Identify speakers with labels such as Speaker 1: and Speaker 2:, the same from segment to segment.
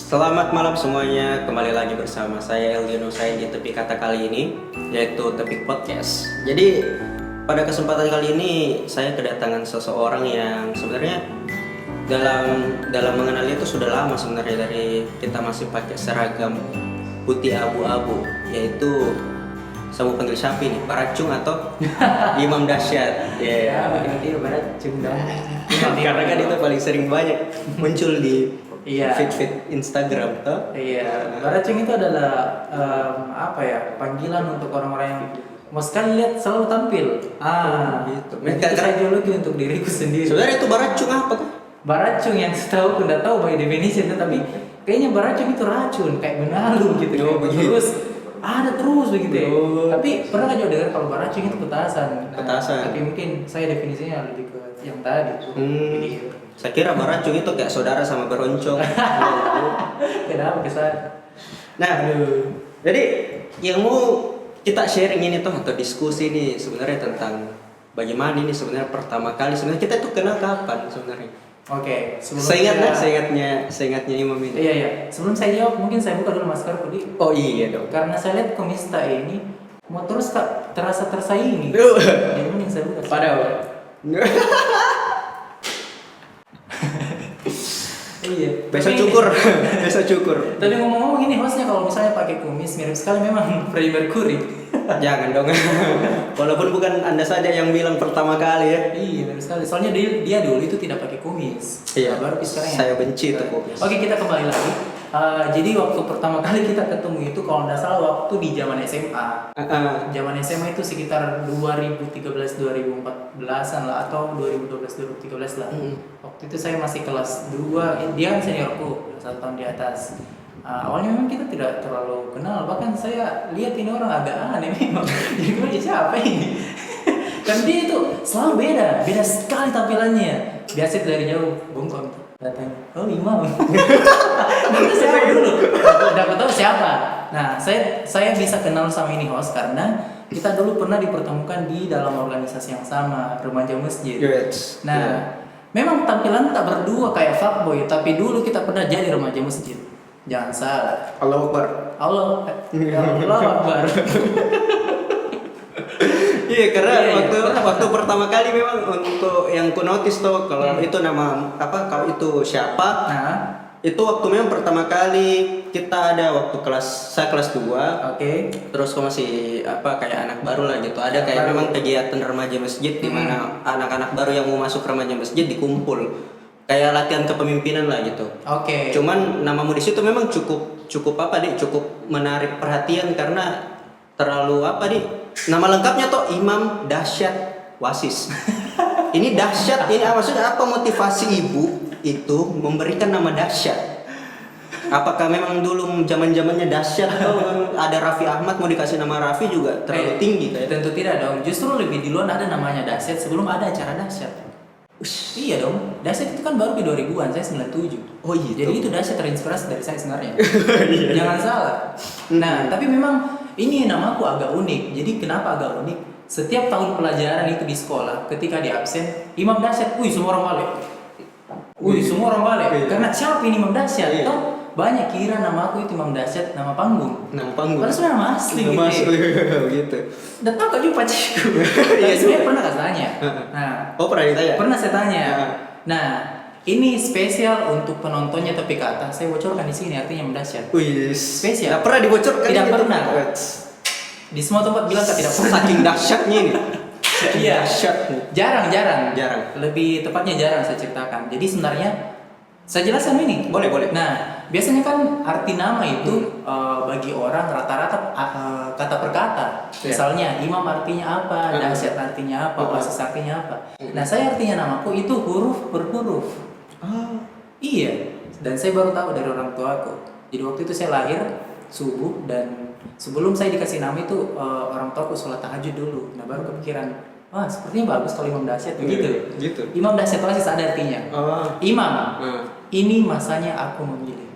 Speaker 1: Selamat malam semuanya, kembali lagi bersama saya Eldino saya di Tepik Kata kali ini, yaitu Tepik Podcast. Jadi pada kesempatan kali ini saya kedatangan seseorang yang sebenarnya dalam mengenalnya itu sudah lama sebenarnya, dari kita masih pakai seragam putih abu-abu, yaitu saya mau panggil siapa nih? Baracung atau Imam Dahsyat?
Speaker 2: Ya, begitu Baracung dong.
Speaker 1: Karena kan itu paling sering banyak muncul di
Speaker 2: Iya.
Speaker 1: feed Instagram toh.
Speaker 2: Iya, Baracung itu adalah panggilan untuk orang-orang yang mau sekali lihat selalu tampil.
Speaker 1: Gitu.
Speaker 2: Itu saya ideologi untuk diriku sendiri.
Speaker 1: Sebenarnya itu baracung apa tuh?
Speaker 2: Baracung yang setahu aku nggak tahu by definition, tapi kayaknya baracung itu racun kayak benalu gitu.
Speaker 1: Oh, begitu.
Speaker 2: Terus ada terus begitu ya.
Speaker 1: Oh.
Speaker 2: Tapi pernah nggak juga dengar kalau baracung itu petasan?
Speaker 1: Petasan.
Speaker 2: Tapi mungkin saya definisinya lebih ke yang tadi. Begitu.
Speaker 1: Saya kira baracung itu kayak saudara sama beroncong.
Speaker 2: Kenapa kesan?
Speaker 1: Nah, jadi yang mau kita sharing ini tuh atau diskusi nih sebenarnya tentang bagaimana ini sebenarnya pertama kali sebenarnya kita tuh kenal kapan sebenarnya?
Speaker 2: Oke, sebelum
Speaker 1: Seingatnya Imam ini.
Speaker 2: Iya. Sebelum saya jawab, mungkin saya buka dulu maskerku di.
Speaker 1: Oh iya dong.
Speaker 2: Karena saya lihat komista ini mau terus terasa tersaingi. Jadi mending saya buka.
Speaker 1: Padahal.
Speaker 2: Iya.
Speaker 1: Besok cukur.
Speaker 2: Tapi ngomong-ngomong ini hostnya kalau misalnya pakai kumis mirip sekali memang Freddie Mercury.
Speaker 1: Jangan dong. Walaupun bukan Anda saja yang bilang pertama kali ya.
Speaker 2: Iya mirip sekali. Soalnya dia dulu itu tidak pakai kumis.
Speaker 1: Iya.
Speaker 2: Baru sekarang ya.
Speaker 1: Saya benci itu kumis.
Speaker 2: Oke, kita kembali lagi. Jadi waktu pertama kali kita ketemu itu kalau nggak salah waktu di zaman SMA. Zaman SMA itu sekitar 2013-2014an lah atau 2012-2013 lah. Waktu itu saya masih kelas 2, dia kan seniorku 1 tahun di atas. Awalnya memang kita tidak terlalu kenal, bahkan saya lihat ini orang agak aneh memang. Jadi gue siapa ini? Kan dia itu selalu beda sekali tampilannya. Biasa dari jauh bungkam datang, oh Imam. Itu siapa dulu? Dapat tahu siapa? Nah, saya bisa kenal sama ini host karena kita dulu pernah dipertemukan di dalam organisasi yang sama, remaja masjid.
Speaker 1: Yes.
Speaker 2: Nah, memang tampilan tak berdua kayak fuckboy, tapi dulu kita pernah jadi remaja masjid. Jangan salah.
Speaker 1: Allahu Akbar.
Speaker 2: Allah Akbar.
Speaker 1: Iya, karena
Speaker 2: Iya,
Speaker 1: waktu pertama kali memang untuk yang ku notice tuh kalau itu nama apa, kalau itu siapa.
Speaker 2: Nah,
Speaker 1: itu waktu memang pertama kali kita ada waktu saya kelas 2.
Speaker 2: oke.
Speaker 1: Terus kok masih kayak anak baru lah gitu. Ada kayak memang kegiatan remaja masjid di mana anak-anak baru yang mau masuk remaja masjid dikumpul. Kayak latihan kepemimpinan lah gitu.
Speaker 2: Oke.
Speaker 1: Cuman namamu di situ memang cukup menarik perhatian karena terlalu nama lengkapnya tuh Imam Dahsyat Wasis. Ini dahsyat, ini maksudnya apa motivasi ibu itu memberikan nama Dahsyat? Apakah memang dulu zamannya Dahsyat atau ada Raffi Ahmad mau dikasih nama Raffi juga terlalu tinggi kayak?
Speaker 2: Tentu tidak dong. Justru lebih duluan ada namanya Dahsyat sebelum ada acara Dahsyat. Iya dong. Dahsyat itu kan baru di 2000-an, saya 97.
Speaker 1: Oh iya.
Speaker 2: Jadi itu Dahsyat terinspirasi dari saya sebenarnya.
Speaker 1: Iya.
Speaker 2: Jangan salah. Nah, tapi memang ini namaku agak unik. Jadi kenapa agak unik? Setiap tahun pelajaran itu di sekolah, ketika di absen, Imam Dahsyat, semua orang balik. Semua orang balik.
Speaker 1: Iya.
Speaker 2: Karena siapa ini Imam Dahsyat?
Speaker 1: Iya.
Speaker 2: Toh banyak kira nama aku itu Imam Dahsyat, nama panggung.
Speaker 1: Nama panggung.
Speaker 2: Padahal sebenarnya nama asli gitu.
Speaker 1: Nama asli gitu.
Speaker 2: Dan tahu gak juga pacarku?
Speaker 1: Iya,
Speaker 2: Sebenarnya pernah gak tanya? Nah,
Speaker 1: Oh, pernah ditanya?
Speaker 2: pernah saya tanya.
Speaker 1: Heeh.
Speaker 2: Nah, ini spesial untuk penontonnya tapi kata saya bocorkan di sini artinya Dahsyat.
Speaker 1: Wih,
Speaker 2: Spesial.
Speaker 1: Tidak pernah dibocorkan.
Speaker 2: Tidak
Speaker 1: gitu.
Speaker 2: pernah. Di semua tempat bilang tidak pernah.
Speaker 1: Saking dahsyatnya ini.
Speaker 2: Iya.
Speaker 1: Dahsyat.
Speaker 2: Jarang.
Speaker 1: Jarang.
Speaker 2: Lebih tepatnya jarang saya ceritakan. Jadi sebenarnya saya jelaskan ini.
Speaker 1: Boleh.
Speaker 2: Nah, biasanya kan arti nama itu bagi orang rata-rata kata per kata. Misalnya imam artinya apa, dahsyat artinya apa, wasis artinya apa. Nah, saya artinya namaku itu huruf per huruf. Iya. Dan saya baru tahu dari orang tuaku. Jadi waktu itu saya lahir subuh dan sebelum saya dikasih nama itu orang tuaku sholat tahajud dulu. Nah, baru kepikiran, wah sepertinya bagus kalau Imam Dahsyat begitu.
Speaker 1: Gitu.
Speaker 2: Imam Dahsyat wasis ada artinya. Imam. Ini masanya aku memilih.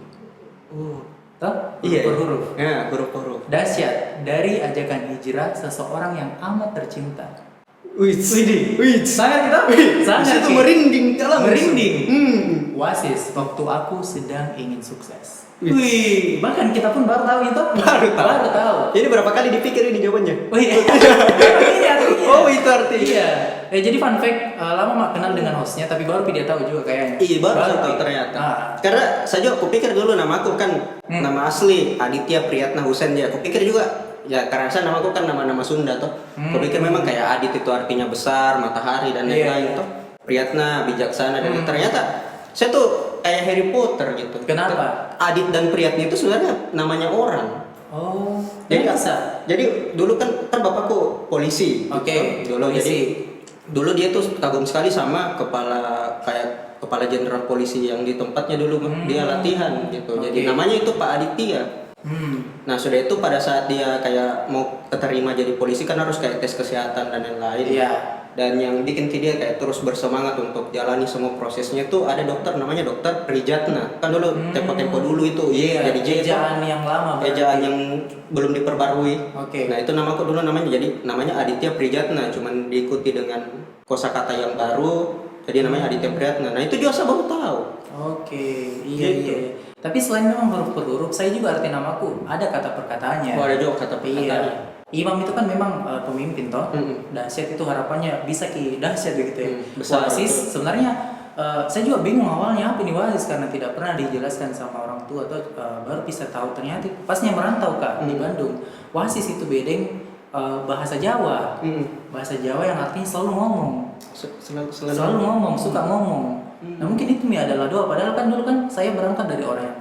Speaker 2: Toh?
Speaker 1: Iya.
Speaker 2: Huruf.
Speaker 1: Ya, huruf.
Speaker 2: Dahsyat dari ajakan hijrah seseorang yang amat tercinta.
Speaker 1: Wih.
Speaker 2: Sangat kita? Sangat.
Speaker 1: Itu merinding dalam.
Speaker 2: Merinding. WASIS waktu aku sedang ingin sukses.
Speaker 1: Wih.
Speaker 2: Wih, bahkan kita pun baru tahu itu. Baru tahu.
Speaker 1: Ini berapa kali dipikir ini jawabannya?
Speaker 2: Oh iya. Ini artinya.
Speaker 1: Oh itu artinya.
Speaker 2: Iya. Jadi fun fact, lama mak kenal dengan hostnya, tapi baru dia tahu juga kayaknya.
Speaker 1: Iya baru saya tahu ternyata. Karena saya juga kupikir dulu nama aku kan nama asli Aditya Priyatna Husen ya. Kupikir juga ya karena saya nama aku kan nama-nama Sunda toh. Kupikir memang kayak Adit itu artinya besar, matahari dan lain-lain toh. Priyatna bijaksana dan ternyata saya tuh kayak Harry Potter gitu.
Speaker 2: Kenapa?
Speaker 1: Adit dan Priyatna itu sebenarnya namanya orang.
Speaker 2: Oh,
Speaker 1: Jadi
Speaker 2: bisa.
Speaker 1: Jadi dulu kan bapakku polisi.
Speaker 2: Oke,
Speaker 1: gitu. Dulu
Speaker 2: polisi.
Speaker 1: jadi dulu dia tuh kagum sekali sama kepala jenderal polisi yang di tempatnya dulu dia latihan gitu. Jadi namanya itu Pak Aditya. Nah sudah itu pada saat dia kayak mau keterima jadi polisi kan harus kayak tes kesehatan dan lain-lain.
Speaker 2: Iya.
Speaker 1: Dan yang bikin dia kayak terus bersemangat untuk jalani semua prosesnya itu ada dokter namanya dokter Prijatna. Kan dulu tempo-tempo dulu itu jadi
Speaker 2: ejaan yang lama.
Speaker 1: Ejaan yang belum diperbarui.
Speaker 2: Oke.
Speaker 1: Nah itu namaku dulu namanya Aditya Prijatna, cuman diikuti dengan kosakata yang baru jadi namanya Aditya Prijatna. Nah itu juga saya baru tahu.
Speaker 2: Oke, iya
Speaker 1: Gitu.
Speaker 2: iya. Tapi selain memang huruf per huruf, saya juga arti namaku ada kata perkataannya.
Speaker 1: Oh ada juga kata perkataan.
Speaker 2: Iya. Imam itu kan memang pemimpin toh.
Speaker 1: Mm-mm.
Speaker 2: Dahsyat itu harapannya bisa dahsyat begitu ya.
Speaker 1: Besar,
Speaker 2: WASIS
Speaker 1: betul.
Speaker 2: sebenarnya saya juga bingung awalnya apa ini WASIS karena tidak pernah dijelaskan sama orang tua atau baru bisa tahu ternyata pasnya merantau Kak di Bandung. WASIS itu bedeng bahasa Jawa. Bahasa Jawa yang artinya selalu ngomong. Selalu ngomong, suka ngomong. Nah mungkin itu adalah doa. Padahal kan dulu kan saya berangkat dari orang yang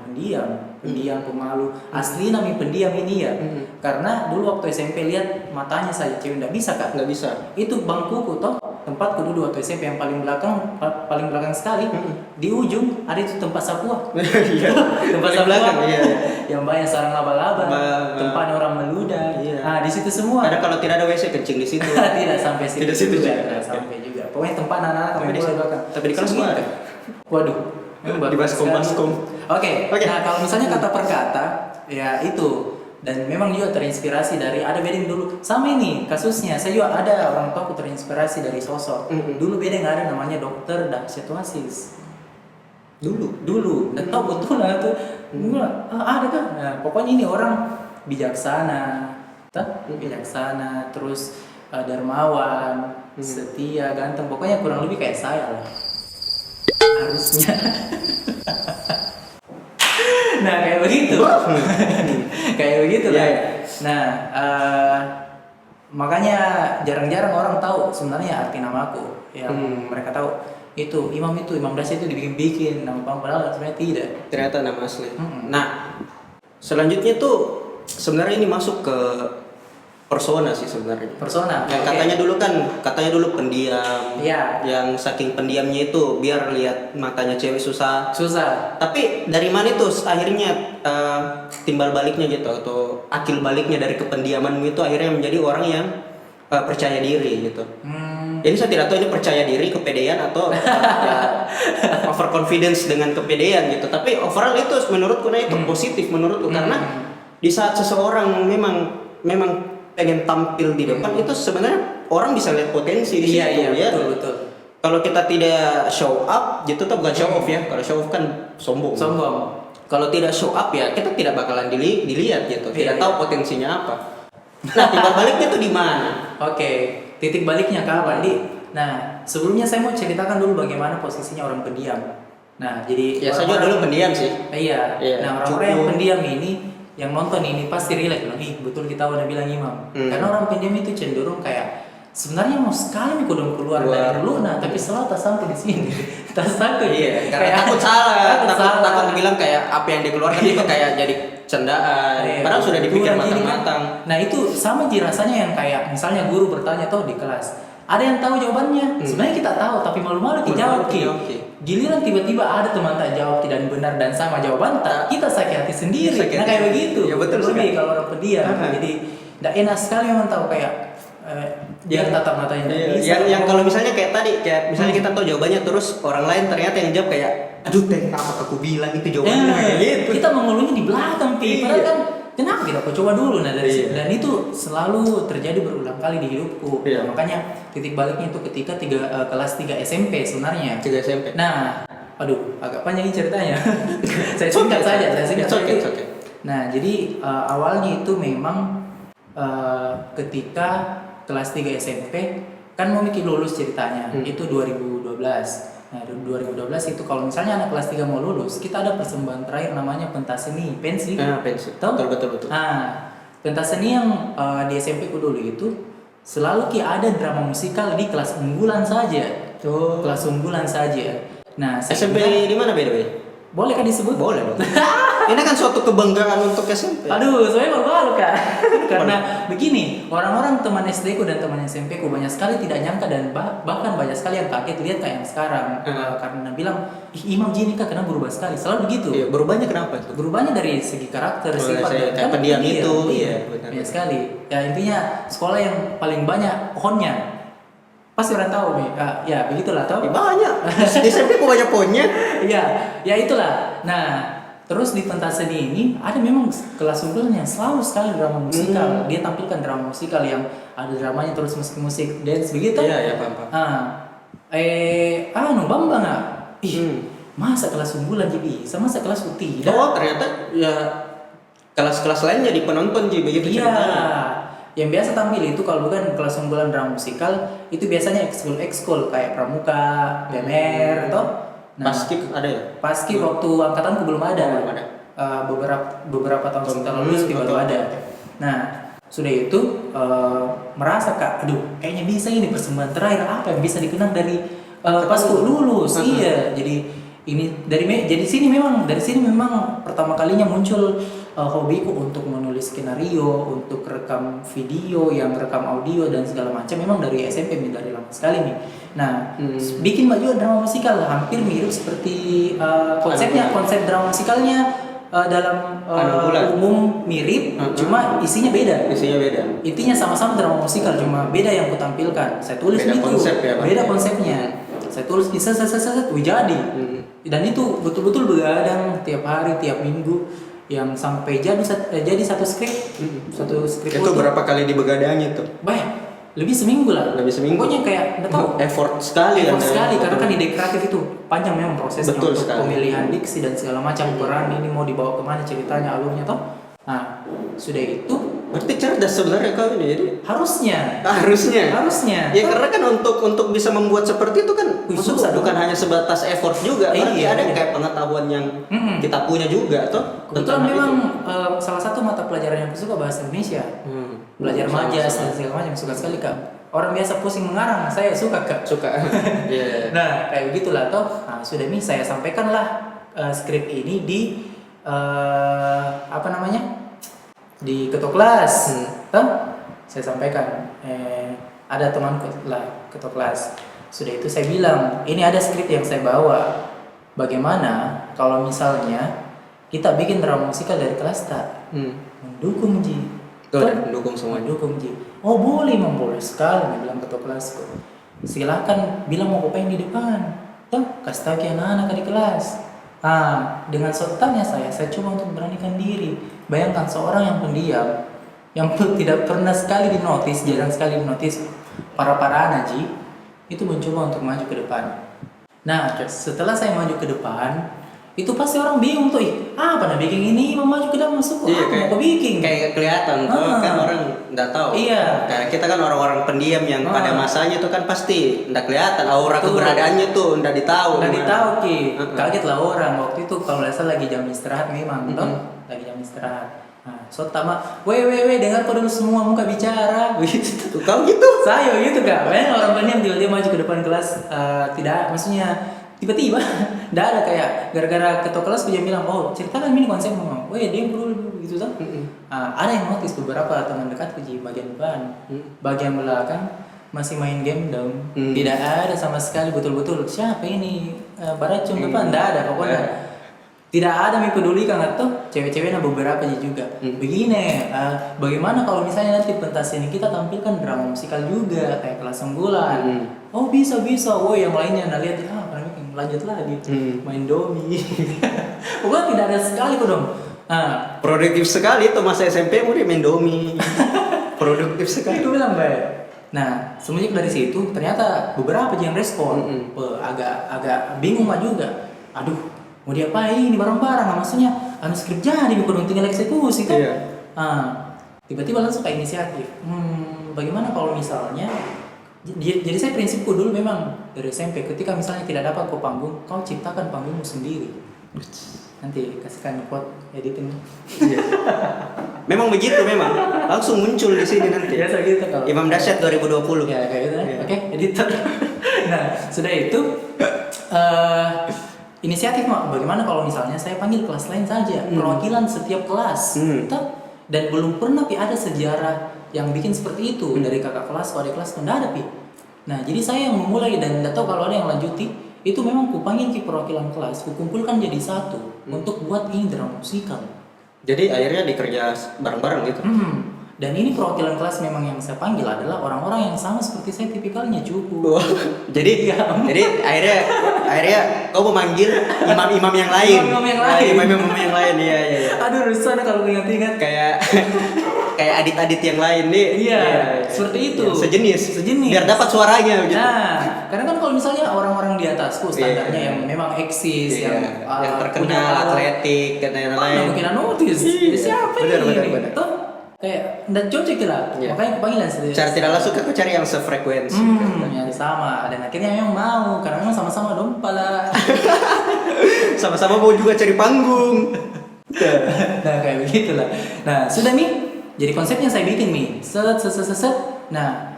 Speaker 2: pendiam, pemalu. Asli namanya pendiam ini ya. Karena dulu waktu SMP lihat matanya saja cewek nggak bisa Kak.
Speaker 1: Nggak bisa.
Speaker 2: Itu bangkuku toh tempatku dulu waktu SMP yang paling belakang sekali. Di ujung ada itu tempat sapua.
Speaker 1: Iya.
Speaker 2: Tempat
Speaker 1: Paling belakang, iya.
Speaker 2: yang banyak sarang laba-laba, tempat orang meludah.
Speaker 1: Iya.
Speaker 2: Nah di situ semua.
Speaker 1: Kadang kalau tidak ada WC kencing di situ.
Speaker 2: Tidak sampai situ.
Speaker 1: Tidak situ juga.
Speaker 2: Tidak sampai juga. Pokoknya tempat anak-anak
Speaker 1: Tapi
Speaker 2: main
Speaker 1: di
Speaker 2: bola di belakang.
Speaker 1: tapi di kelas
Speaker 2: Semua
Speaker 1: nggak
Speaker 2: ada. Waduh.
Speaker 1: Di baskom.
Speaker 2: Oke.
Speaker 1: Oke.
Speaker 2: Nah kalau misalnya kata per kata, ya itu. Dan memang juga terinspirasi dari ada bedeng dulu. Sama ini kasusnya. Saya juga ada orang tua aku terinspirasi dari sosok. Dulu bedeng ada namanya dokter Dahsyat WASIS. Dulu. Dan tahu betul lah tuh. Ada kan? Nah, pokoknya ini orang bijaksana. Bijaksana. Terus dermawan, setia, ganteng. Pokoknya kurang lebih kayak saya lah. Harusnya. Nah kayak begitu. Kayak begitu lah. Nah makanya jarang-jarang orang tahu sebenarnya arti namaku. Yang mereka tahu itu Imam Dahsyat itu dibikin-bikin nama bang padahal sebenarnya tidak.
Speaker 1: Ternyata nama asli. Nah selanjutnya tuh sebenarnya ini masuk ke persona sih sebenarnya.
Speaker 2: Persona.
Speaker 1: Yang katanya dulu pendiam.
Speaker 2: Iya.
Speaker 1: Yang saking pendiamnya itu biar lihat matanya cewek susah. Tapi dari mana itu akhirnya timbal baliknya gitu atau akil baliknya dari kependiamanmu itu akhirnya menjadi orang yang percaya diri gitu. Jadi saya tidak tahu ini percaya diri, kepedean atau overconfidence dengan kepedean gitu. Tapi overall itu menurutku itu positif menurutku karena di saat seseorang memang pengen tampil di depan itu sebenarnya orang bisa lihat potensi di situ ya.
Speaker 2: Betul.
Speaker 1: Kalau kita tidak show up, gitu tuh bukan show off ya. Kalau show off kan sombong. Kalau tidak show up ya kita tidak bakalan dilihat gitu. Tidak tahu potensinya apa. Nah, timbal baliknya tuh di mana?
Speaker 2: Oke, titik baliknya kapan, Di? Nah, sebelumnya saya mau ceritakan dulu bagaimana posisinya orang pendiam. Nah, jadi
Speaker 1: ya saya juga dulu pendiam sih.
Speaker 2: Iya. Nah, orang-orang yang pendiam ini yang nonton ini pasti relate bilang, ih betul kita udah bilang Imam. Karena orang pendiam itu cenderung kayak sebenarnya mau sekali nih kudung keluar dari Luna, tapi selalu tak sampai di sini. Tak sampai.
Speaker 1: Iya, karena takut salah, takut bilang kayak apa yang dikeluarkan itu kayak jadi candaan. Padahal sudah dipikir matang-matang.
Speaker 2: Nah, itu sama rasanya yang kayak misalnya guru bertanya di kelas. Ada yang tahu jawabannya. Sebenarnya kita tahu tapi malu-malu kita jawab. Giliran tiba-tiba ada teman tak jawab tidak benar dan sama jawaban tak, kita sakit hati sendiri. Nah kayak begitu.
Speaker 1: Ya betul sekali.
Speaker 2: Kalau orang pendiam. Jadi tidak enak sekali memang tahu kayak dia tatap matanya.
Speaker 1: Yang kalau misalnya kayak tadi misalnya kita tahu jawabannya terus orang lain ternyata yang jawab kayak aduh apa aku bilang itu jawabannya gitu.
Speaker 2: Kita mengeluhnya di belakang padahal kan kenapa tidak aku coba dulu dan itu selalu terjadi berulang kali di hidupku. Makanya titik baliknya itu ketika kelas 3 SMP sebenarnya.
Speaker 1: 3 SMP.
Speaker 2: Nah, aduh agak panjang ini ceritanya. Saya singkat saja, saya singkat
Speaker 1: It's okay,
Speaker 2: saja.
Speaker 1: it's okay.
Speaker 2: Nah, jadi awalnya itu memang ketika kelas 3 SMP kan mau mikir lulus ceritanya. Itu 2012. Nah, 2012 itu kalau misalnya anak kelas 3 mau lulus, kita ada persembahan terakhir namanya pentas seni, pensi.
Speaker 1: Pensi.
Speaker 2: Tahu?
Speaker 1: Betul.
Speaker 2: Nah, pentas seni yang di SMP ku dulu itu selalu ada drama musikal di kelas unggulan saja. Kelas unggulan saja. Nah, saya
Speaker 1: SMP
Speaker 2: bilang,
Speaker 1: di mana by the way?
Speaker 2: boleh kan disebut?
Speaker 1: Boleh dong. Ini kan suatu kebanggaan untuk SMP.
Speaker 2: Aduh, saya malu Kak. Karena begini, orang-orang teman SD ku dan teman SMP ku banyak sekali tidak nyangka dan bahkan banyak sekali yang kaget lihat kayak yang sekarang. Karena bilang, ih Imam Ji ini Kak kenapa berubah sekali? Selalu begitu.
Speaker 1: Iya, berubahnya kenapa itu?
Speaker 2: Berubahnya dari segi karakter,
Speaker 1: Boleh,
Speaker 2: sifat,
Speaker 1: saya
Speaker 2: dan
Speaker 1: kayak pendiam itu, iya, benar.
Speaker 2: banyak sekali. Ya intinya sekolah yang paling banyak pohonnya. Pasti orang tahu nih, ya begitulah tahu.
Speaker 1: Banyak. Di SMP kok banyak pohonnya.
Speaker 2: Iya, ya itulah. Nah, terus di pentas seni ini ada memang kelas unggulan yang selalu sekali drama musikal. Dia tampilkan drama musikal yang ada dramanya terus musik-musik dance begitu.
Speaker 1: Iya, paham.
Speaker 2: Bambang ah. Masa kelas unggulan jadi sama masa kelas U tidak.
Speaker 1: Oh, ternyata ya kelas-kelas lain jadi penonton Ji begitu
Speaker 2: Iya.
Speaker 1: ceritanya.
Speaker 2: Yang biasa tampil itu kalau bukan kelas unggulan drama musikal itu biasanya ekskul kayak pramuka, PMR atau
Speaker 1: Paskib ada ya?
Speaker 2: Paskib waktu angkatanku belum ada.
Speaker 1: Belum ada.
Speaker 2: Beberapa tahun setelah lulus baru ada. Nah, sudah itu merasa Kak, aduh kayaknya bisa ini persembahan terakhir apa yang bisa dikenang dari pasku lulus. Iya, jadi ini dari sini memang pertama kalinya muncul hobiku untuk menulis skenario, untuk rekam video, yang rekam audio dan segala macam memang dari SMP dari lama sekali nih. Nah, bikin juga drama musikal hampir mirip seperti konsep drama musikalnya dalam umum mirip, cuma isinya beda. Intinya sama-sama drama musikal, cuma beda yang kutampilkan. Saya tulis
Speaker 1: beda
Speaker 2: itu,
Speaker 1: konsep ya,
Speaker 2: beda konsepnya. Saya tulis bisa jadi. Dan itu betul-betul begadang tiap hari, tiap minggu yang sampai jadi satu skrip.
Speaker 1: Itu berapa kali dibegadangnya tuh?
Speaker 2: Lebih seminggu lah. Pokoknya kayak enggak tahu.
Speaker 1: Effort sekali
Speaker 2: Karena kan ide kreatif itu panjang memang prosesnya.
Speaker 1: Betul
Speaker 2: untuk
Speaker 1: sekali.
Speaker 2: Pemilihan diksi dan segala macam peran ini mau dibawa kemana ceritanya, alurnya toh. Nah, sudah itu
Speaker 1: berarti cerdas sebenarnya kau ini jadi harusnya ya karena kan untuk bisa membuat seperti itu kan
Speaker 2: susah
Speaker 1: bukan hanya sebatas effort juga, berarti ada kayak pengetahuan yang kita punya juga toh.
Speaker 2: Kebetulan memang salah satu mata pelajaran yang aku suka bahasa Indonesia. Belajar majas dan segala macam suka sekali Kak. Orang biasa pusing mengarang, saya suka Kak.
Speaker 1: Yeah.
Speaker 2: Nah, kayak begitulah toh. Nah, sudah nih saya sampaikanlah skrip ini di di ketua kelas. Saya sampaikan ada temanku lah ketua kelas. Sudah itu saya bilang, ini ada skrip yang saya bawa. Bagaimana kalau misalnya kita bikin drama musikal dari kelas tak? Mendukung Ji.
Speaker 1: Mendukung semua.
Speaker 2: Mendukung Ji. Oh boleh sekali, dia bilang ketua kelasku. Silakan bilang mau ngapain di depan. Kasih tahu ke anak-anak di kelas. Dengan sotanya saya coba untuk beranikan diri. Bayangkan seorang yang pendiam, yang tidak pernah sekali dinotis, jarang sekali dinotis para anak Ji, itu mencoba untuk maju ke depan. Nah, setelah saya maju ke depan, itu pasti orang bingung tuh, apa bikin ini mau maju ke depan masuk kok? Mau bikin
Speaker 1: kayak kelihatan kan orang nggak tahu.
Speaker 2: Iya.
Speaker 1: Karena kita kan orang-orang pendiam yang pada masanya itu kan pasti nggak kelihatan, aura keberadaannya tuh nggak ditahu.
Speaker 2: Ki. Kaget lah orang waktu itu kalau nggak salah lagi jam istirahat memang, lagi jam istirahat. Weh, dengar kau dulu semua muka bicara, begitu.
Speaker 1: Tuh kau gitu.
Speaker 2: Saya gitu Kak. Orang pendiam tiba-tiba maju ke depan kelas, maksudnya tiba-tiba nggak ada kayak gara-gara ketua kelas dia bilang ceritakan ini konsepnya, dia dulu gitu kan. Ada yang notice beberapa teman dekatku di bagian depan, bagian belakang masih main game dong. Tidak ada sama sekali betul-betul siapa ini baracun depan, nggak ada pokoknya. Tidak ada yang pedulikan atau cewek-ceweknya beberapa juga. Begini, bagaimana kalau misalnya nanti pentas ini kita tampilkan drama musikal juga kayak kelas unggulan. Bisa. Yang lainnya lihat lanjut lagi main domi. Pokoknya tidak ada sekali kok dong.
Speaker 1: Produktif sekali itu masa SMP mau main domi. Produktif sekali.
Speaker 2: Itu bilang baik. Nah, semenjak dari situ ternyata beberapa yang respon agak bingung juga. aduh mau diapain ini barang-barang, maksudnya skrip jadi bukan tinggal eksekusi kan.
Speaker 1: Iya.
Speaker 2: Tiba-tiba langsung kayak inisiatif, bagaimana kalau misalnya, jadi saya prinsipku dulu memang dari SMP, ketika misalnya tidak dapat kau panggung, kau ciptakan panggungmu sendiri. Nanti kasihkan quote editing.
Speaker 1: Iya. Memang begitu, memang langsung muncul di sini nanti.
Speaker 2: Biasa gitu kalau
Speaker 1: Imam Dasyat 2020.
Speaker 2: ya kayak gitu kan.
Speaker 1: Iya.
Speaker 2: Oke, editor. Nah sudah itu inisiatif bagaimana kalau misalnya saya panggil kelas lain saja, perwakilan setiap kelas. Toh, dan belum pernah ada sejarah yang bikin seperti itu dari kakak kelas ke adik kelas, tidak ada Nah jadi saya yang memulai, dan tidak tahu kalau ada yang lanjuti. Itu memang kupanggil ke perwakilan kelas, kukumpulkan jadi satu untuk buat ini drama musikal.
Speaker 1: Jadi akhirnya dikerja bareng-bareng gitu.
Speaker 2: Dan ini perwakilan kelas memang yang saya panggil adalah orang-orang yang sama seperti saya tipikalnya, cukup.
Speaker 1: Jadi akhirnya kau memanggil imam-imam yang lain. Imam-imam yang lain, iya.
Speaker 2: Aduh, rusana kalau ingat-ingat.
Speaker 1: Kayak adit-adit yang lain nih.
Speaker 2: Iya, seperti itu.
Speaker 1: Sejenis.
Speaker 2: Biar
Speaker 1: dapat suaranya gitu.
Speaker 2: Nah, karena kan kalau misalnya orang-orang di atasku standarnya yang memang eksis, yang
Speaker 1: terkenal, atletik dan lain-lain.
Speaker 2: Mungkin notice. Siapa ini?
Speaker 1: Benar.
Speaker 2: Tuh, kayak nggak cocok lah. Makanya panggilan sendiri.
Speaker 1: Cara tidak langsung aku cari yang sefrekuensi.
Speaker 2: Yang sama, dan akhirnya memang mau, karena memang sama-sama dompa lah.
Speaker 1: Sama-sama mau juga cari panggung.
Speaker 2: Nah kayak begitulah. Nah sudah nih, jadi konsepnya saya bikin nih, set. Nah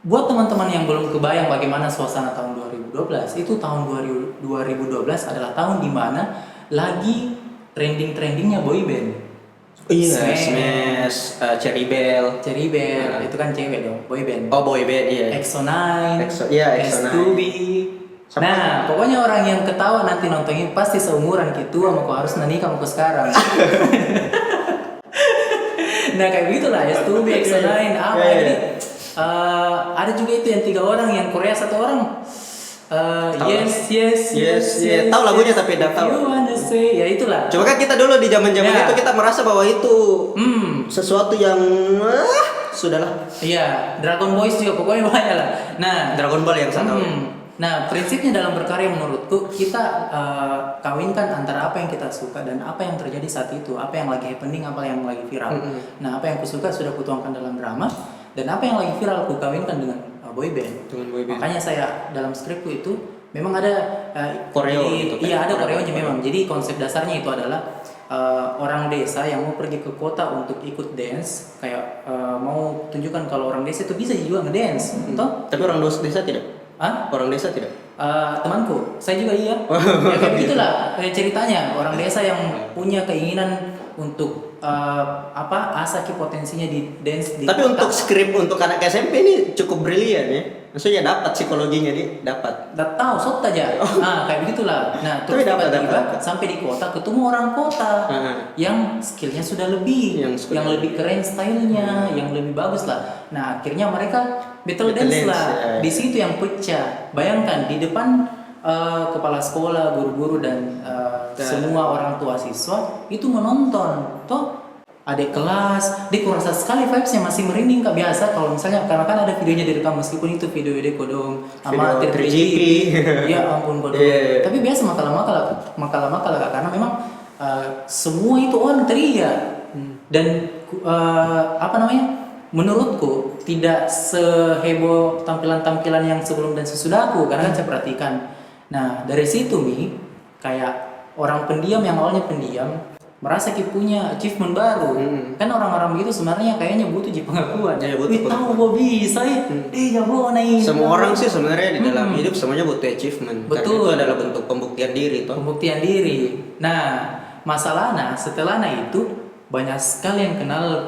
Speaker 2: buat teman-teman yang belum kebayang bagaimana suasana tahun 2012, itu tahun 2012 adalah tahun dimana lagi trendingnya boy band.
Speaker 1: Iya, Smash, Cherry Bell,
Speaker 2: itu kan cewek dong, boy band.
Speaker 1: Oh, boy band, iya.
Speaker 2: EXO-9,
Speaker 1: EXO-9.
Speaker 2: S2B. Nah, pokoknya orang yang ketawa nanti nontonnya pasti seumuran gitu, sama kau harus nikah sama kau sekarang. Nah, kayak begitulah, S2B, EXO-9, apa jadi ada juga itu yang 3 orang, yang Korea 1 orang. Yes.
Speaker 1: Tahu lagunya tapi tidak tahu.
Speaker 2: You wanna say, ya itulah.
Speaker 1: Coba kan kita dulu di zaman-zaman itu kita merasa bahwa itu sesuatu yang sudahlah.
Speaker 2: Iya, Dragon Boys juga pokoknya banyak lah. Nah,
Speaker 1: Dragon Ball yang saya tahu.
Speaker 2: Nah, prinsipnya dalam berkarya menurutku kita kawinkan antara apa yang kita suka dan apa yang terjadi saat itu, apa yang lagi happening, apa yang lagi viral. Nah, apa yang kusuka sudah kutuangkan dalam drama, dan apa yang lagi viral ku kawinkan dengan boy band. Makanya saya dalam skripku itu memang ada
Speaker 1: koreo gitu kan?
Speaker 2: Iya, ada koreonya memang. Jadi konsep dasarnya itu adalah orang desa yang mau pergi ke kota untuk ikut dance, kayak mau tunjukkan kalau orang desa itu bisa juga ngedance, toh?
Speaker 1: Tapi orang desa tidak. Orang desa tidak.
Speaker 2: Temanku, saya juga iya. Ya kayak begitulah ceritanya, orang desa yang punya keinginan untuk asaki potensinya di dance di
Speaker 1: Tapi
Speaker 2: kota.
Speaker 1: untuk skrip untuk anak SMP ini cukup brilian ya. Maksudnya dapat psikologinya nih, dapat.
Speaker 2: Nggak tahu, sok aja. Kayak begitulah. Nah, terus tiba-tiba sampai di kota ketemu orang kota yang skillnya sudah lebih, yang lebih keren stylenya, yang lebih bagus lah. Nah, akhirnya mereka battle dance lah.
Speaker 1: Ya.
Speaker 2: Di situ yang pecah. Bayangkan di depan kepala sekolah, guru-guru dan semua orang tua siswa itu menonton. Toh adik kelas, dia kurasa sekali vibesnya masih merinding Kak, biasa kalau misalnya karena kan ada videonya direkam, meskipun itu video kodong sama 3GP. Ya ampun kodong. Tapi biasa makalah Kak, karena memang semua itu on teriak. Dan menurutku tidak seheboh tampilan-tampilan yang sebelum dan sesudahku, karena kan saya perhatikan. Nah, dari situ kayak orang pendiam yang awalnya pendiam merasa punya achievement baru. Kan orang-orang begitu sebenarnya kayaknya butuh pengakuan. Tahu gue bisa ya.
Speaker 1: Semua orang sih sebenarnya di dalam hidup semuanya butuh achievement.
Speaker 2: Betul.
Speaker 1: Karena itu adalah bentuk pembuktian diri toh.
Speaker 2: Pembuktian diri. Nah, masalahnya setelah itu banyak sekali yang kenal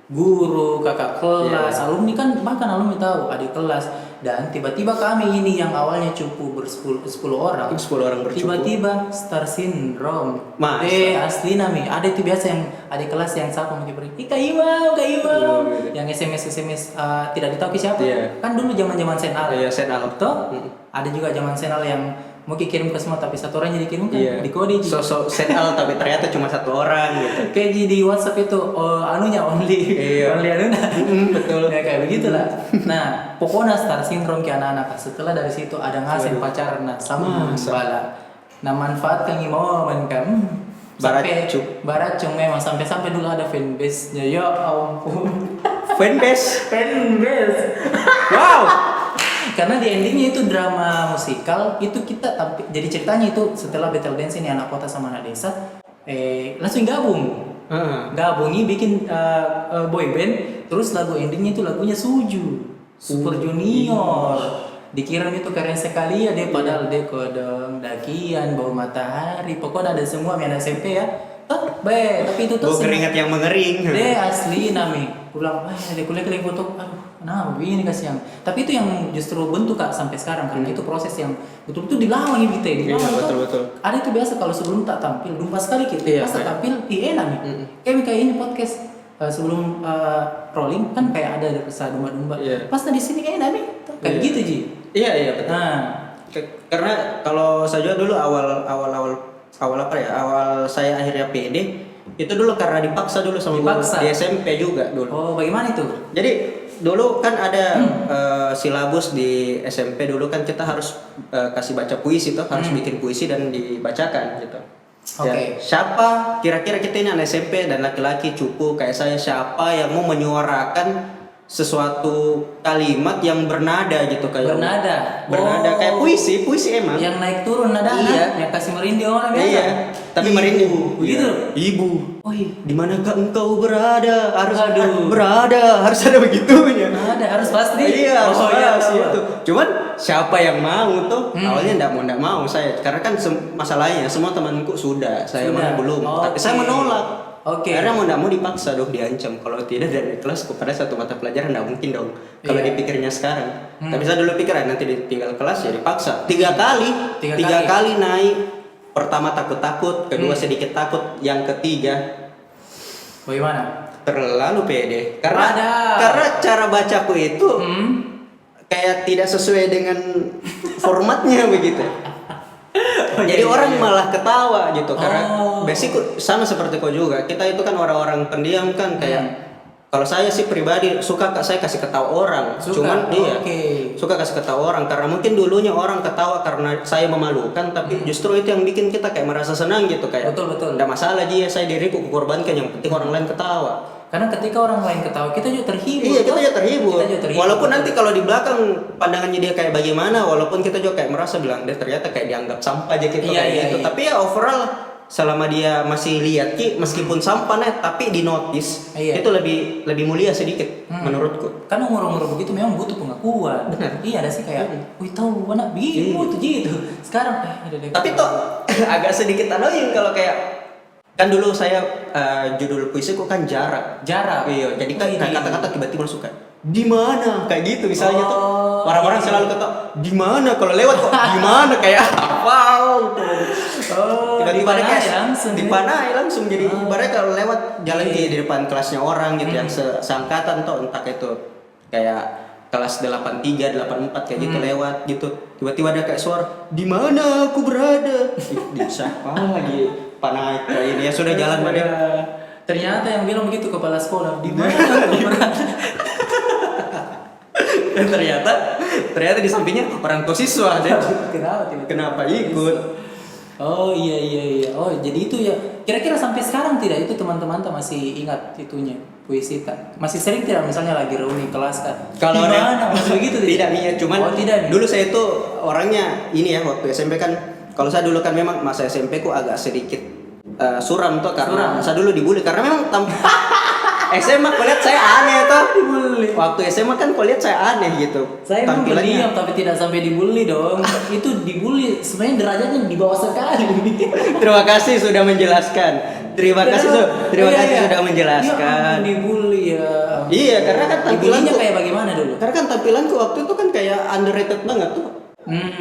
Speaker 2: guru, kakak kelas, alumni kan, bahkan alumni tahu adik kelas. Dan tiba-tiba kami ini yang awalnya cukup 10 orang bercupu, tiba-tiba star syndrome. Asli nami ada itu biasa yang adik kelas yang satu mungkin beri Kak Imam yang SMS tidak ditahu siapa. Kan dulu zaman senal. Toh ada juga zaman senal yang mau kirim ke semua tapi satu orang jadi kirim kan di kode
Speaker 1: sosok senal tapi ternyata cuma 1 orang gitu.
Speaker 2: Kayak di WhatsApp itu only betul ya, kayak begitulah. Nah, pokoknya star syndrome ke anak-anak. Setelah dari situ ada ngasen pacaran sama bala. Nah manfaatkan momen kan. Baracung memang sampai dulu ada fanbase-nya. Ya ampun.
Speaker 1: Fanbase.
Speaker 2: Fanbase.
Speaker 1: Wow.
Speaker 2: Karena di endingnya itu drama musikal, itu kita tampil. Jadi ceritanya itu setelah Battle Dance ini anak kota sama anak desa, langsung gabung. Gabungi bikin boy band. Terus lagu endingnya itu lagunya Suju, Super Junior. Dikirim itu keren sekali ya dia, padahal dia kodong, dakian, bau matahari, pokoknya ada semua anak SMP ya. Tapi itu tuh
Speaker 1: Bau keringat yang mengering.
Speaker 2: dia asli nami. Pulang, dia kuliah foto, aduh, kenapa begini kasihan. Tapi itu yang justru bentuk Kak sampai sekarang karena itu proses yang betul-betul dilawan gitu ya.
Speaker 1: Betul.
Speaker 2: Ada itu biasa kalau sebelum tak tampil, lupa sekali kita. Pas tak tampil, enak nih. Kayak ini podcast sebelum rolling kan kayak ada rasa domba-domba. Pas di sini kayak enak nih, kayak gitu Ji.
Speaker 1: Iya betul. Karena kalau saya dulu awal saya akhirnya PD itu dulu karena dipaksa dulu sama guru di SMP juga dulu.
Speaker 2: Oh, bagaimana itu?
Speaker 1: Jadi dulu kan ada silabus di SMP dulu kan kita harus kasih baca puisi tuh, harus bikin puisi dan dibacakan gitu.
Speaker 2: Oke.
Speaker 1: Siapa kira-kira kita ini anak SMP dan laki-laki cupu kayak saya, siapa yang mau menyuarakan sesuatu kalimat yang bernada gitu kayak bernada kayak puisi emang
Speaker 2: yang naik turun nada yang kasih merinding orang biasa
Speaker 1: tapi merinding
Speaker 2: gitu
Speaker 1: ibu di manakah engkau berada harus ada begitunya
Speaker 2: harus pasti
Speaker 1: itu cuman siapa yang mau tuh awalnya enggak mau saya karena kan masalahnya semua temanku sudah saya mana belum tapi saya menolak. Karena mau dipaksa dong, diancam kalau tidak dari kelas kepada satu mata pelajaran nggak mungkin dong kalau dipikirnya sekarang. Tapi saya dulu pikir nanti ditinggal kelas ya dipaksa. Tiga kali naik. Pertama takut, kedua sedikit takut, yang ketiga
Speaker 2: bagaimana?
Speaker 1: Terlalu pede. Karena cara bacaku itu kayak tidak sesuai dengan formatnya begitu. Jadi orang malah ketawa gitu karena basic sama seperti kau juga. Kita itu kan orang-orang pendiam kan kayak kalau saya sih pribadi suka saya kasih ketawa orang. Cuman suka kasih ketawa orang karena mungkin dulunya orang ketawa karena saya memalukan tapi justru itu yang bikin kita kayak merasa senang gitu kayak.
Speaker 2: Betul.
Speaker 1: Enggak masalah saya diriku kukorbankan yang penting orang lain ketawa.
Speaker 2: Karena ketika orang lain ketawa, kita juga terhibur.
Speaker 1: Iya, kita juga terhibur. Walaupun nanti kalau di belakang pandangannya dia kayak bagaimana, walaupun kita juga kayak merasa bilang dia ternyata kayak dianggap sampah aja gitu kayak gitu. Tapi ya overall selama dia masih lihat meskipun sampah tapi di notice itu lebih mulia sedikit menurutku.
Speaker 2: Karena umur begitu memang butuh pengakuan. Iya ada sih kayak, wih tahu anak bingung gitu. Sekarang
Speaker 1: tapi toh agak sedikit annoying kalau kayak kan dulu saya judul puisiku kan jarak. Iya, jadi kan kata-kata tiba-tiba masuk kayak di mana kayak gitu misalnya tuh orang-orang selalu kata di mana kalau lewat kok di mana kayak wow gitu. Tiba-tiba dipanai langsung jadi ibaratnya kalau lewat jalan di depan kelasnya orang gitu yang seangkatan tuh entah itu kayak kelas 83, 84 kayak gitu lewat gitu. Tiba-tiba ada kayak suara di mana aku berada. Di siapa lagi? Panai kayak ini ya sudah jalan pada.
Speaker 2: Ternyata yang bilang begitu kepala sekolah di mana aku berada.
Speaker 1: Dan ternyata di sampingnya orang tua siswa deh. Kenapa ikut?
Speaker 2: Oh iya. Oh jadi itu ya. Kira-kira sampai sekarang tidak itu teman-teman masih ingat itunya puisi tak? Masih sering tidak misalnya lagi reuni kelas kan?
Speaker 1: Kalau
Speaker 2: mana masih begitu
Speaker 1: tidak nih cuman dulu saya itu orangnya ini ya waktu SMP kan. Kalau saya dulu kan memang masa SMP ku agak sedikit suram tuh karena saya dulu dibully karena memang SMA kau lihat saya aneh tuh. Waktu SMA kan kau lihat saya aneh gitu.
Speaker 2: Saya tampilannya tapi tidak sampai dibully dong. Itu dibully sebenarnya derajatnya di bawah sekali.
Speaker 1: Terima kasih sudah menjelaskan. Terima kasih sudah menjelaskan.
Speaker 2: Ya, dibully ya.
Speaker 1: Iya, karena kan tampilannya
Speaker 2: kayak bagaimana dulu?
Speaker 1: Karena kan tampilanku waktu itu kan kayak underrated banget tuh.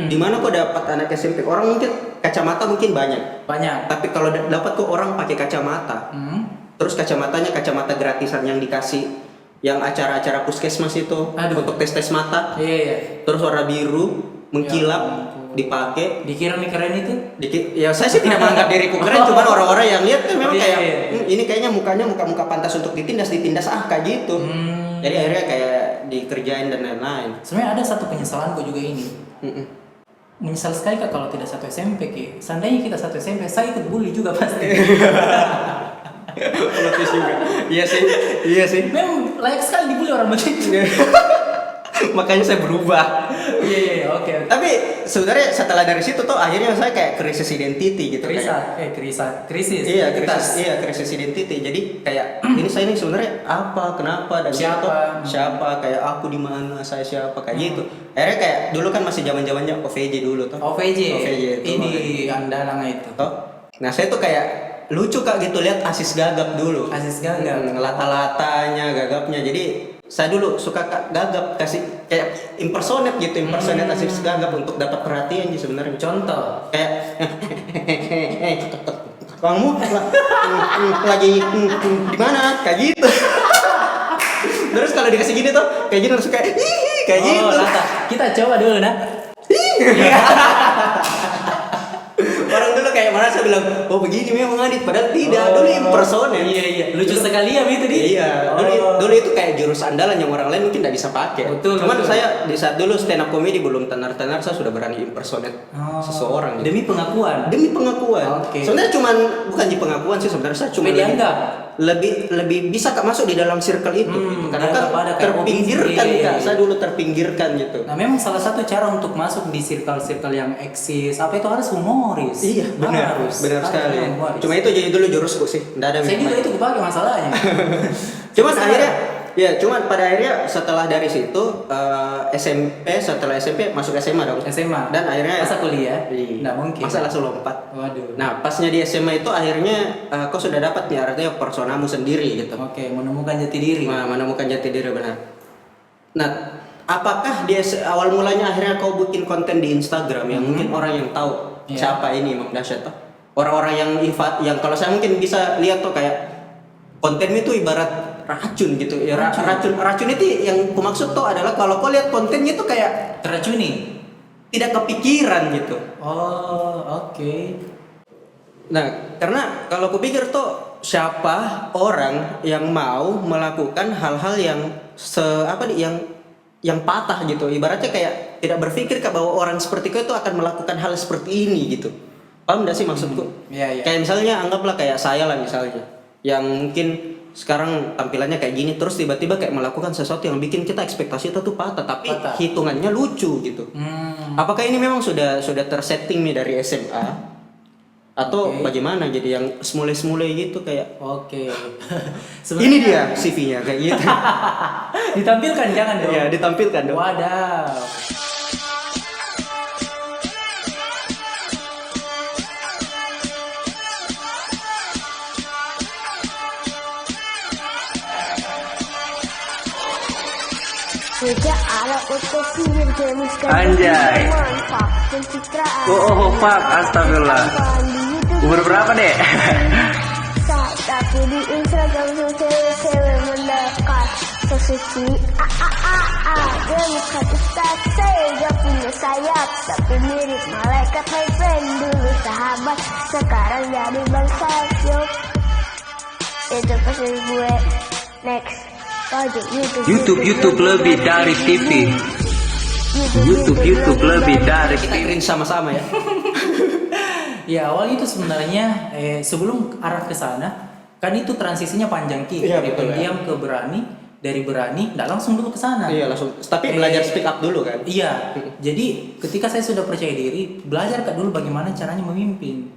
Speaker 1: Dimana kok dapat anak SMP orang mungkin kacamata mungkin banyak tapi kalau dapat kok orang pakai kacamata terus kacamatanya kacamata gratisan yang dikasih yang acara-acara puskesmas itu untuk tes mata terus warna biru mengkilap dipakai
Speaker 2: dikira keren itu
Speaker 1: ya saya sih tidak menganggap diriku keren cuman orang-orang yang lihat kan memang kayak ini kayaknya muka pantas untuk ditindas kayak gitu jadi akhirnya kayak dikerjain dan lain-lain.
Speaker 2: Sebenarnya ada satu penyesalanku juga ini. menyesal sekali Kak kalau tidak satu SMP Ki. Seandainya kita satu SMP, saya ikut bully juga pasti.
Speaker 1: Notice juga. Iya sih.
Speaker 2: Memang layak sekali dibully orang begitu.
Speaker 1: Makanya saya berubah.
Speaker 2: Iya, oke.
Speaker 1: Tapi sebenarnya setelah dari situ tuh akhirnya saya kayak krisis identity gitu.
Speaker 2: Krisis.
Speaker 1: Iya, krisis identity. Jadi kayak ini saya ini sebenarnya apa, kenapa, dan siapa, kayak aku di mana, saya siapa, kayak gitu. Akhirnya kayak dulu kan masih zaman-zamannya OVJ dulu tuh.
Speaker 2: OVJ
Speaker 1: itu.
Speaker 2: Ini andalang itu.
Speaker 1: Nah, saya tuh kayak lucu Kak gitu lihat Asis Gagap dulu.
Speaker 2: Asis Gagap.
Speaker 1: Lata-latanya, gagapnya. Jadi saya dulu suka Gagap kasih kayak impersonate Asis Gagap untuk dapat perhatian sih sebenarnya.
Speaker 2: Contoh
Speaker 1: Kayak kamu lagi di mana? Kayak gitu. Terus kalau dikasih gini tuh kayak gini harus kayak kayak gitu.
Speaker 2: Lata. Kita coba dulu nah.
Speaker 1: Orang dulu kayak merasa bilang, oh begini memang Adit, padahal tidak. Dulu impersonate.
Speaker 2: Iya. Lucu sekali ya itu dia.
Speaker 1: Iya. Dulu itu kayak jurus andalan yang orang lain mungkin tidak bisa pakai. Cuman saya di saat dulu stand up comedy belum tenar-tenar, saya sudah berani impersonate seseorang.
Speaker 2: Demi pengakuan.
Speaker 1: Okay. Sebenarnya bukan di pengakuan sih sebenarnya, saya cuma lebih bisa Kak masuk di dalam circle itu. Karena kan terpinggirkan Kak. Saya dulu terpinggirkan gitu.
Speaker 2: Nah, memang salah satu cara untuk masuk di circle-circle yang eksis apa itu harus humoris.
Speaker 1: Iya, benar sekali. Cuma itu jadi dulu jurusku sih. Enggak ada.
Speaker 2: Saya juga itu kepake masalahnya.
Speaker 1: Cuman pada akhirnya setelah dari situ setelah SMP masuk SMA dong.
Speaker 2: SMA.
Speaker 1: Dan akhirnya
Speaker 2: masa kuliah? Nggak mungkin.
Speaker 1: Masa langsung lompat.
Speaker 2: Waduh.
Speaker 1: Nah, pasnya di SMA itu akhirnya kau sudah dapat nih artinya personamu sendiri gitu.
Speaker 2: Oke, menemukan jati diri.
Speaker 1: Menemukan jati diri benar. Nah, apakah di awal mulanya akhirnya kau bikin konten di Instagram yang mungkin orang yang tahu siapa ini Imam Dahsyat tuh? Orang-orang yang kalau saya mungkin bisa lihat tuh kayak konten itu ibarat racun gitu ya. Racun itu yang ku maksud tuh adalah kalau kau lihat kontennya tuh kayak
Speaker 2: teracuni,
Speaker 1: tidak kepikiran gitu.
Speaker 2: Oke.
Speaker 1: Nah, karena kalau ku pikir tuh siapa orang yang mau melakukan hal-hal yang yang patah gitu, ibaratnya kayak tidak berpikir bahwa orang seperti kau itu akan melakukan hal seperti ini gitu. Paham gak sih maksudku?
Speaker 2: Iya.
Speaker 1: Kayak misalnya anggaplah kayak saya lah misalnya, yang mungkin sekarang tampilannya kayak gini, terus tiba-tiba kayak melakukan sesuatu yang bikin kita ekspektasi itu tuh patah, tapi hitungannya lucu gitu. Apakah ini memang sudah tersetting nih dari SMA? Atau bagaimana jadi yang semule-semule gitu kayak ini dia CV-nya kayak gitu.
Speaker 2: Ditampilkan jangan dong.
Speaker 1: Iya, ditampilkan dong.
Speaker 2: Waduh.
Speaker 3: Sejak alat untuk sihir jeniskan
Speaker 1: Anjay.
Speaker 3: Fuck pencitraan.
Speaker 1: Fuck, astagfirullah. Umur berapa deh?
Speaker 3: Tapi di Instagram tuh cewek-cewek mendekat sesuci. Dia bukan ustaz, saya gak punya sayap, tapi mirip malaikat. My friend dulu sahabat, sekarang jadi bangsat. Itu pesan gue. Next.
Speaker 1: YouTube lebih dari TV. YouTube lebih dari TV. Kita green sama-sama ya.
Speaker 2: Ya awalnya itu sebenarnya sebelum arah ke sana kan itu transisinya panjang Ki.
Speaker 1: Iya,
Speaker 2: dari pendiam ke berani, dari berani nggak langsung dulu ke sana.
Speaker 1: Iya langsung. Tapi belajar speak up dulu kan.
Speaker 2: Iya. Jadi ketika saya sudah percaya diri, belajar dulu bagaimana caranya memimpin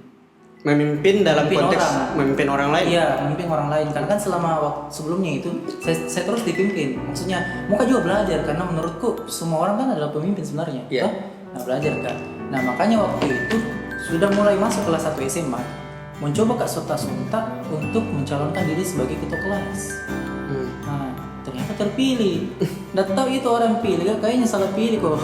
Speaker 1: dalam konteks memimpin orang lain.
Speaker 2: Iya, memimpin orang lain. Karena kan selama waktu sebelumnya itu saya terus dipimpin. Maksudnya muka juga belajar karena menurutku semua orang kan adalah pemimpin sebenarnya.
Speaker 1: Iya.
Speaker 2: Nah, belajar kan. Nah, makanya waktu itu sudah mulai masuk kelas 1 SMA, mencoba Kak sontak untuk mencalonkan diri sebagai ketua kelas. Nah, ternyata terpilih. Nggak tahu itu orang pilih, kayaknya salah pilih kok.